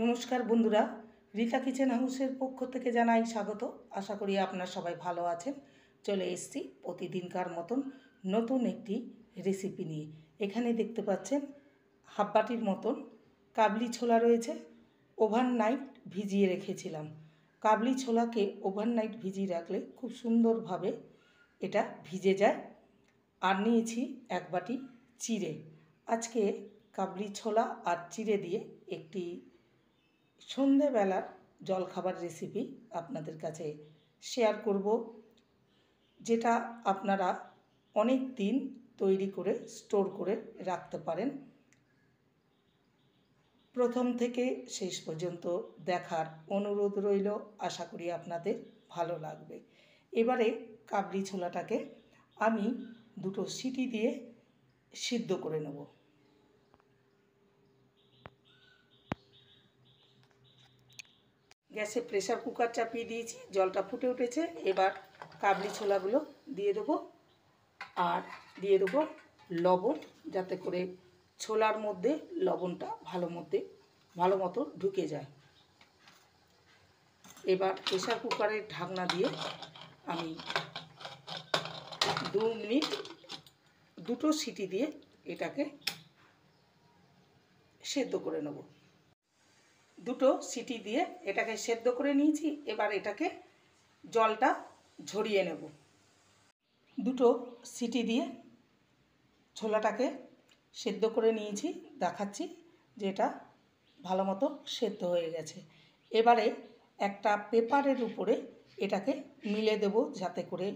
নমস্কার বন্ধুরা, রীতা কিচেন হাউসের পক্ষ থেকে জানাই স্বাগত। আশা করি আপনারা সবাই ভালো আছেন। চলে এসেছি প্রতিদিনকার মতন নতুন একটি রেসিপি নিয়ে। এখানে দেখতে পাচ্ছেন হাফ বাটির মতন কাবলি ছোলা রয়েছে। ওভারনাইট ভিজিয়ে রেখেছিলাম। কাবলি ছোলাকে ওভারনাইট ভিজিয়ে রাখলে খুব সুন্দরভাবে এটা ভিজে যায়। আর নিয়েছি এক বাটি চিড়ে। আজকে কাবলি ছোলা আর চিড়ে দিয়ে একটি সন্ধেবেলার জলখাবার রেসিপি আপনাদের কাছে শেয়ার করব, যেটা আপনারা অনেক দিন তৈরি করে স্টোর করে রাখতে পারেন। প্রথম থেকে শেষ পর্যন্ত দেখার অনুরোধ রইল। আশা করি আপনাদের ভালো লাগবে। এবারে কাবলি ছোলাটাকে আমি দুটো সিটি দিয়ে সিদ্ধ করে নেব। গ্যাসে প্রেসার কুকার চাপিয়ে দিয়েছি, জলটা ফুটে উঠেছে। এবার কাবলি ছোলাগুলো দিয়ে দেবো আর দিয়ে দেবো লবণ, যাতে করে ছোলার মধ্যে লবণটা ভালো মতো ঢুকে যায়। এবার প্রেসার কুকারের ঢাকনা দিয়ে আমি 2 মিনিট দুটো সিটি দিয়ে এটাকে সেদ্ধ করে নেব। দুটো সিটি দিয়ে এটাকে সেদ্ধ করে নিয়েছি। এবার এটাকে জলটা ঝরিয়ে নেব। দুটো সিটি দিয়ে ছোলাটাকে সেদ্ধ করে নিয়েছি, দেখাচ্ছি যে এটা ভালো মতো সেদ্ধ হয়ে গেছে। এবারে একটা পেপারের উপরে এটাকে মিলে দেব, যাতে করে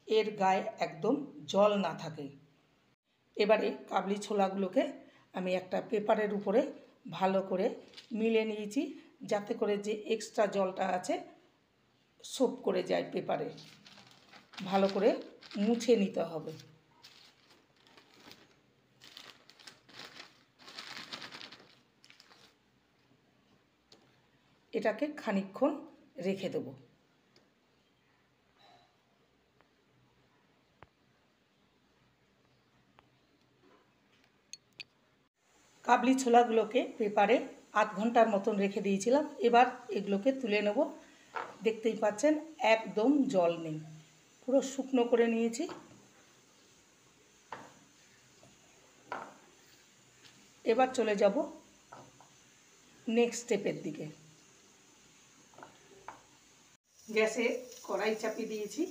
এর গায়ে একদম জল না থাকে। এবারে কাবলি ছোলাগুলোকে আমি একটা পেপারের উপরে ভালো করে মিলে নিয়েছি, যাতে করে যে এক্সট্রা জলটা আছে সোপ করে যায় পেপারে। ভালো করে মুছে নিতে হবে। এটাকে খানিকক্ষণ রেখে দেব। কাবলি ছোলাগুলোকে পেপারে আধ ঘন্টার মতন রেখে দিয়েছিলাম। এবার এগুলোকে তুলে নেব। দেখতেই পাচ্ছেন একদম জল নেই, পুরো শুকনো করে নিয়েছি। এবার চলে যাব নেক্সট স্টেপের দিকে। গ্যাসে কড়াই চাপিয়ে দিয়েছি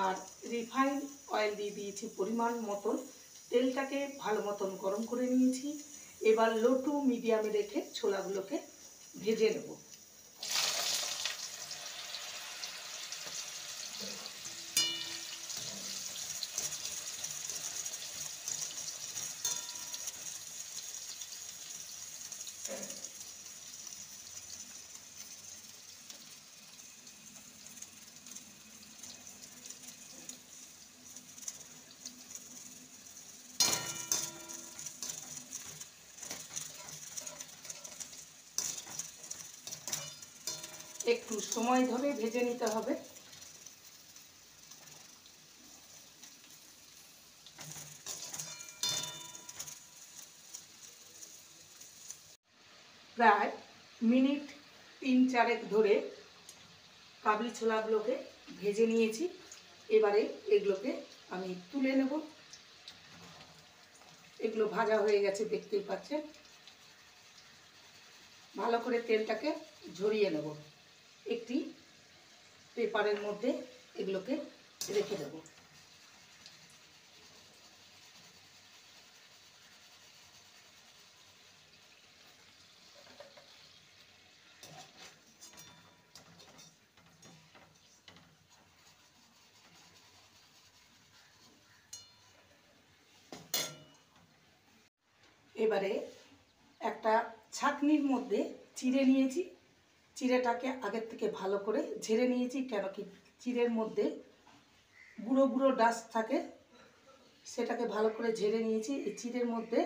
আর রিফাইন অয়েল দিয়ে দিয়েছি পরিমাণ মতন। তেলটাকে ভালো মতন গরম করে নিয়েছি। এবার লো টু মিডিয়ামে রেখে ছোলাগুলোকে ভেজে নেব। একটু সময় ধরে ভেজে নিতে হবে। প্রায় মিনিট 3-4 ধরে কাবলি ছোলাগুলোকে ভেজে নিয়েছি। এবারে এগুলোকে আমি তুলে নেব। এগুলো ভাজা হয়ে গেছে, দেখতেই পাচ্ছেন। ভালো করে তেলটাকে ঝরিয়ে নেব। একটি পেপারের মধ্যে এগুলোকে রেখে দেব। এবারে একটা ছাঁকনির মধ্যে চিড়ে নিয়েছি। চিড়েটাকে আগের থেকে ভালো করে ঝেড়ে নিয়েছি, কেন কি চিড়ের মধ্যে গুঁড়ো গুঁড়ো ডাস্ট থাকে, সেটাকে ভালো করে ঝেড়ে নিয়েছি। এই চিড়ের মধ্যে,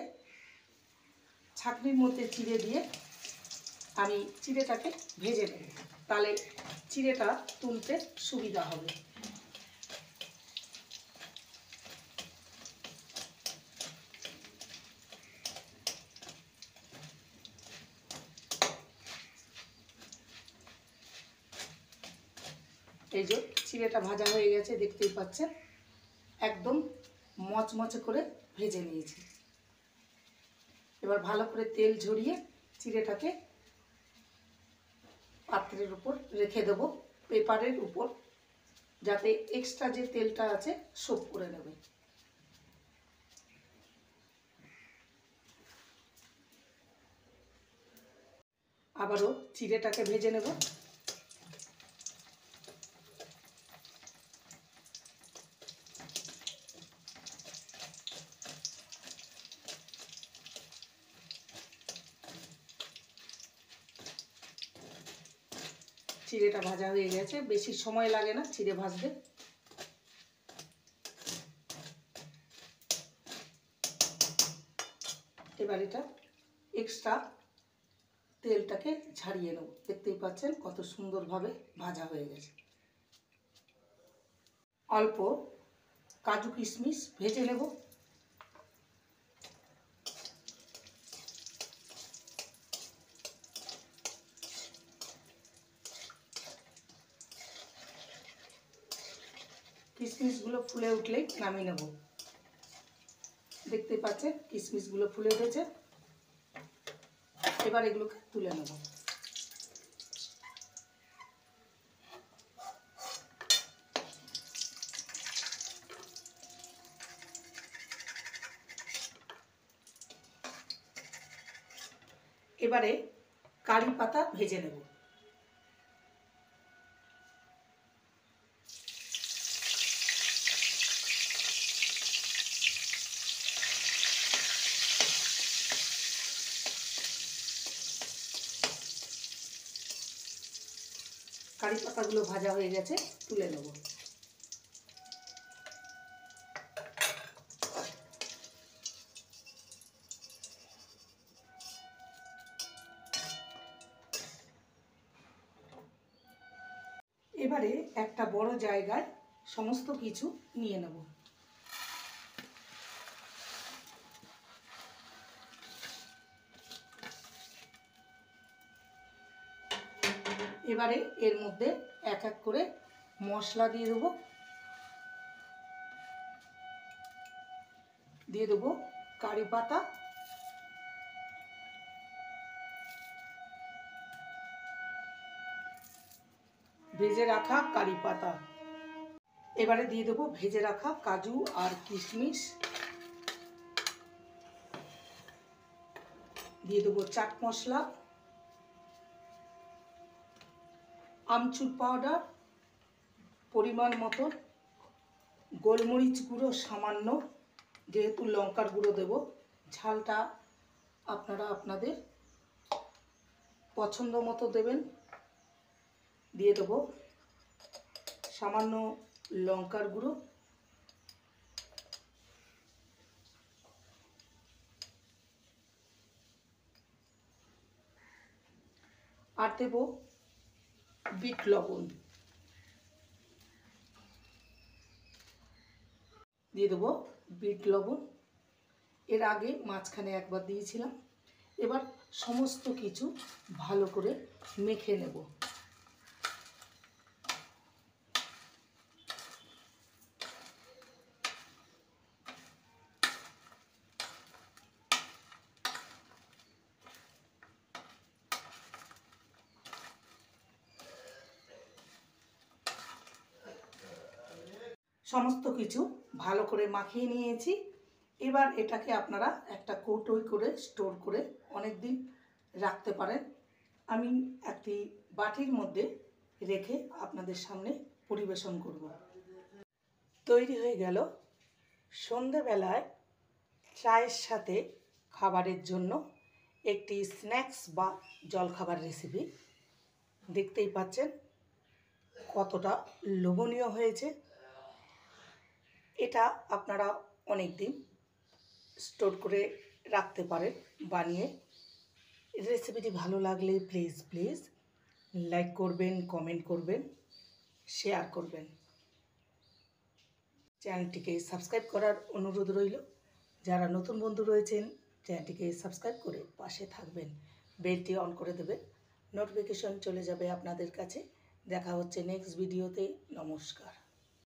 ছাঁকনির মধ্যে চিড়ে দিয়ে আমি চিড়েটাকে ভেজে নেব, তাহলে চিড়েটা তুলতে সুবিধা হবে। এই যে চিড়েটা ভাজা হয়ে গেছে, দেখতেই পাচ্ছেন একদম মচমচে করে ভেজে নিয়েছি। এবার ভালো করে তেল ঝরিয়ে চিড়েটাকে পাত্রের উপর রেখে দেব, পেপারের উপর, যাতে এক্সট্রা যে তেলটা আছে সোক করে নেবে। আবারও চিড়েটাকে ভেজে নেব। চিড়েটা ভাজা হয়ে গেছে, বেশি সময় লাগে না চিড়ে ভাজতে। এবার এটা এক্সট্রা তেলটাকে ছাড়িয়ে নেব। দেখতেই পাচ্ছেন কত সুন্দরভাবে ভাজা হয়ে গেছে। অল্প কাজু কিশমিশ ভেজে নেব। কিশমিশগুলো ফুলে উঠলেই নামিয়ে নেব। দেখতে পাচ্ছেন কিশমিশগুলো ফুলে উঠেছে। এবার এগুলোকে তুলে নেব। এবারে কারি পাতা ভেজে নেব। কারি পাতাগুলো ভাজা হয়ে গেছে, তুলে নেব। এবারে একটা বড় জায়গায় সমস্ত কিছু নিয়ে নেব। এবারে এর মধ্যে এক এক করে মশলা দিয়ে দেবো। দিয়ে দেবো কারি পাতা, ভেজে রাখা কারি পাতা। এবারে দিয়ে দেবো ভেজে রাখা কাজু আর কিশমিশ। দিয়ে দেবো চাট মশলা, আমচুর পাউডার পরিমাণ মতো, গোলমরিচ গুঁড়ো সামান্য, যেহেতু লঙ্কার গুঁড়ো দেব, ঝালটা আপনারা আপনাদের পছন্দ মতো দেবেন। দিয়ে দেবো সামান্য লঙ্কার গুঁড়ো, আর দেবো বিট লবণ। দিয়ে দেবো বিট লবণ। এর আগে মাঝখানে একবার দিয়েছিলাম। এবার সমস্ত কিছু ভালো করে মেখে নেব। সমস্ত কিছু ভালো করে মাখিয়ে নিয়েছি। এবার এটাকে আপনারা একটা কৌটোয় করে স্টোর করে অনেক দিন রাখতে পারেন। আমি একটি বাটির মধ্যে রেখে আপনাদের সামনে পরিবেশন করব। তৈরি হয়ে গেল সন্ধেবেলায় চায়ের সাথে খাবারের জন্য একটি স্ন্যাক্স বা জলখাবার রেসিপি। দেখতেই পাচ্ছেন কতটা লোভনীয় হয়েছে। এটা আপনারা অনেক দিন স্টোর করে রাখতে পারেন বানিয়ে। রেসিপিটি ভালো লাগলে প্লিজ লাইক করবেন, কমেন্ট করবেন, শেয়ার করবেন। চ্যানেলটিকে সাবস্ক্রাইব করার অনুরোধ রইল। যারা নতুন বন্ধু রয়েছেন চ্যানেলটিকে সাবস্ক্রাইব করে পাশে থাকবেন, বেলটি অন করে দেবেন, নোটিফিকেশন চলে যাবে আপনাদের কাছে দেখা হচ্ছে নেক্সট ভিডিওতে। নমস্কার।